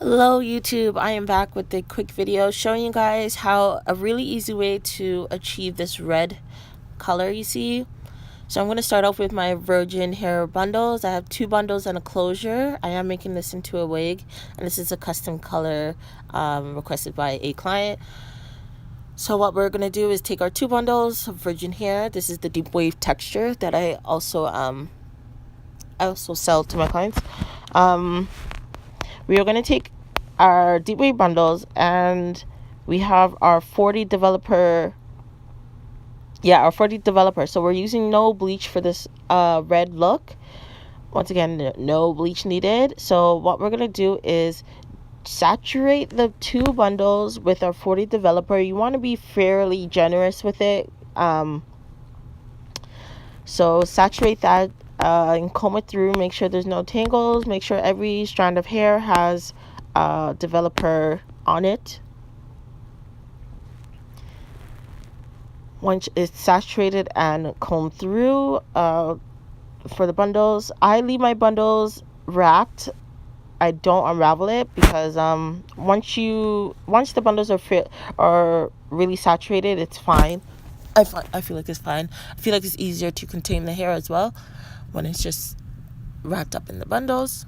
Hello YouTube, I am back with a quick video showing you guys how a really easy way to achieve this red color you see. So I'm going to start off with my virgin hair bundles. I have 2 bundles and a closure. I am making this into a wig, and this is a custom color requested by a client. So what we're going to do is take our 2 bundles of virgin hair. This is the deep wave texture that I also sell to my clients. We are going to take our deep wave bundles, and we have our 40 developer. Our 40 developer. So we're using no bleach for this red look. Once again, no bleach needed. So what we're going to do is saturate the 2 bundles with our 40 developer. You want to be fairly generous with it. So saturate that and comb it through. Make sure there's no tangles. Make sure every strand of hair has developer on it. Once it's saturated and combed through for the bundles, I leave my bundles wrapped. I don't unravel it because once the bundles are really saturated, it's fine. I feel like it's fine. I feel like it's easier to contain the hair as well when it's just wrapped up in the bundles.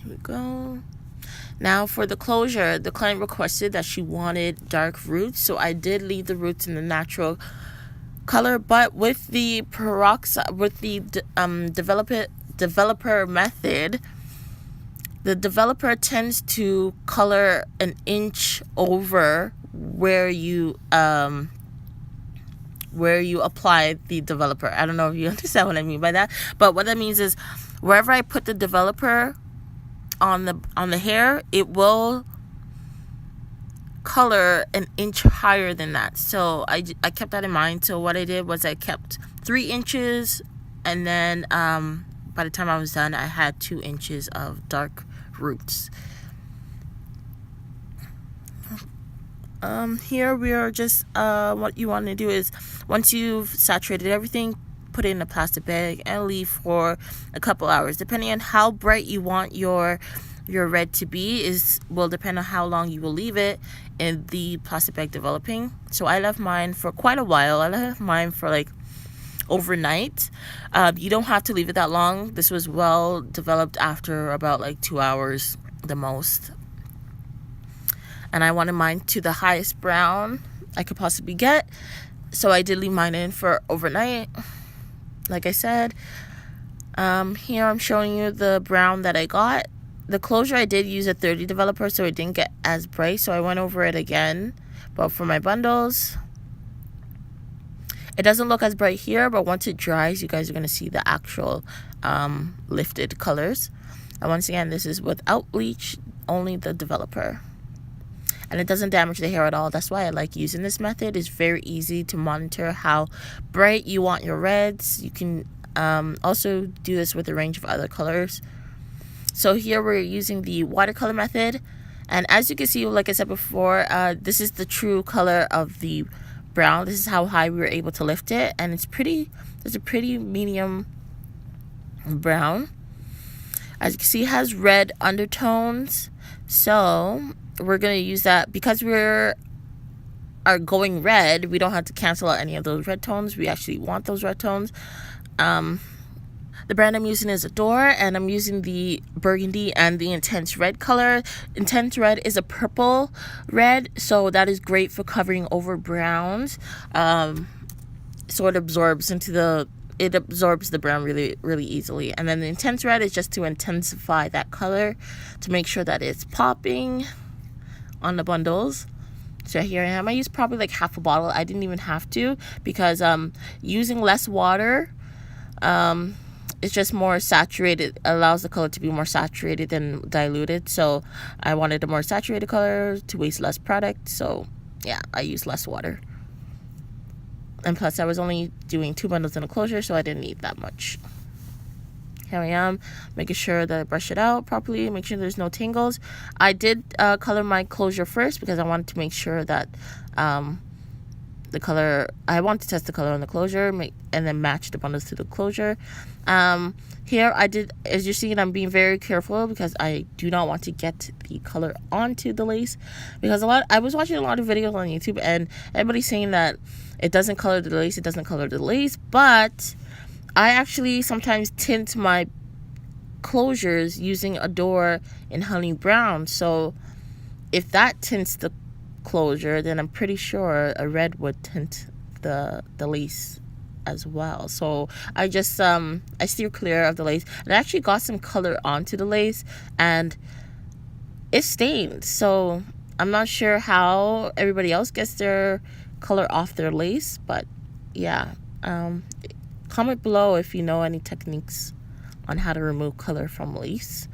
Here we go. Now for the closure, the client requested that she wanted dark roots, so I did leave the roots in the natural color, but with the developer method, the developer tends to color an inch over where you apply the developer. I don't know if you understand what I mean by that, but what that means is wherever I put the developer on the hair, it will color an inch higher than that. So I kept that in mind. So what I did was I kept 3 inches, and then by the time I was done, I had 2 inches of dark roots. Here we are just what you want to do is, once you've saturated everything, put it in a plastic bag and leave for a couple hours. Depending on how bright you want your red to be will depend on how long you will leave it in the plastic bag developing. So I left mine for quite a while. I left mine for like overnight. You don't have to leave it that long. This was well developed after about like 2 hours the most. And I wanted mine to the highest brown I could possibly get, so I did leave mine in for overnight. Like I said, here I'm showing you the brown that I got. The closure, I did use a 30 developer, so it didn't get as bright, so I went over it again. But for my bundles, it doesn't look as bright here, but once it dries, you guys are going to see the actual lifted colors. And once again, this is without bleach, only the developer. And it doesn't damage the hair at all. That's why I like using this method. It's very easy to monitor how bright you want your reds. You can also do this with a range of other colors. So here we're using the watercolor method, and as you can see, like I said before, this is the true color of the brown. This is how high we were able to lift it, and it's a pretty medium brown. As you can see, it has red undertones, so we're going to use that because are going red. We don't have to cancel out any of those red tones. We actually want those red tones. The brand I'm using is Adore, and I'm using the burgundy and the intense red color. Intense red is a purple red, so that is great for covering over browns. So it absorbs the brown really, really easily. And then the intense red is just to intensify that color, to make sure that it's popping on the bundles. So here I am. I used probably like half a bottle. I didn't even have to, because using less water, it's just more saturated, allows the color to be more saturated than diluted. So I wanted a more saturated color to waste less product. So yeah, I used less water. And plus I was only doing 2 bundles in a closure, so I didn't need that much. Here I am, making sure that I brush it out properly, make sure there's no tangles. I did color my closure first because I wanted to make sure that the color. I want to test the color on the closure, and then match the bundles to the closure. Here I did, as you're seeing, I'm being very careful because I do not want to get the color onto the lace, because I was watching a lot of videos on YouTube and everybody's saying that it doesn't color the lace, but I actually sometimes tint my closures using Adore in honey brown. So if that tints the closure, then I'm pretty sure a red would tint the lace as well. So I just I steer clear of the lace, and I actually got some color onto the lace and it stained. So I'm not sure how everybody else gets their color off their lace, but yeah, comment below if you know any techniques on how to remove color from lace.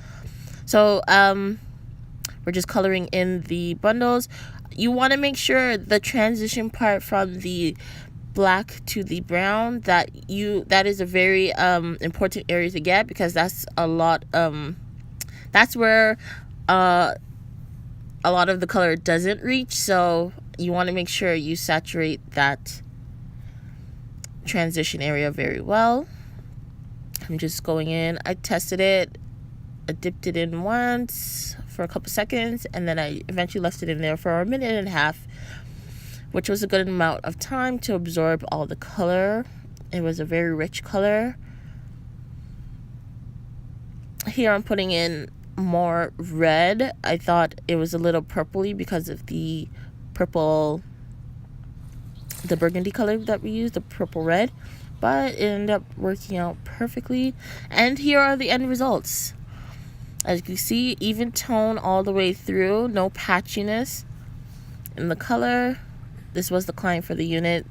So we're just coloring in the bundles. You want to make sure the transition part from the black to the brown, that is a very important area to get, because that's a lot that's where a lot of the color doesn't reach. So you want to make sure you saturate that transition area very well. I'm just going in. I tested it. I dipped it in once for a couple seconds, and then I eventually left it in there for a minute and a half, which was a good amount of time to absorb all the color. It was a very rich color. Here I'm putting in more red. I thought it was a little purpley because of the burgundy color that we used, the purple red, but it ended up working out perfectly. And here are the end results. As you can see, even tone all the way through, no patchiness in the color. This was the client for the unit.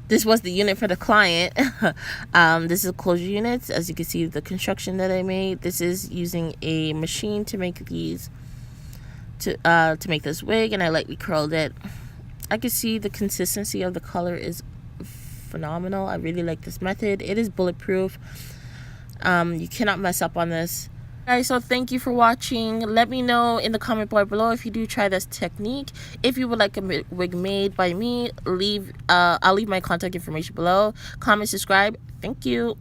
This was the unit for the client. This is closure units. As you can see, the construction that I made. This is using a machine to make these, to make this wig, and I lightly curled it. I can see the consistency of the color is phenomenal. I really like this method. It is bulletproof. You cannot mess up on this. Guys, so thank you for watching. Let me know in the comment bar below if you do try this technique. If you would like a wig made by me, I'll leave my contact information below. Comment, subscribe. Thank you.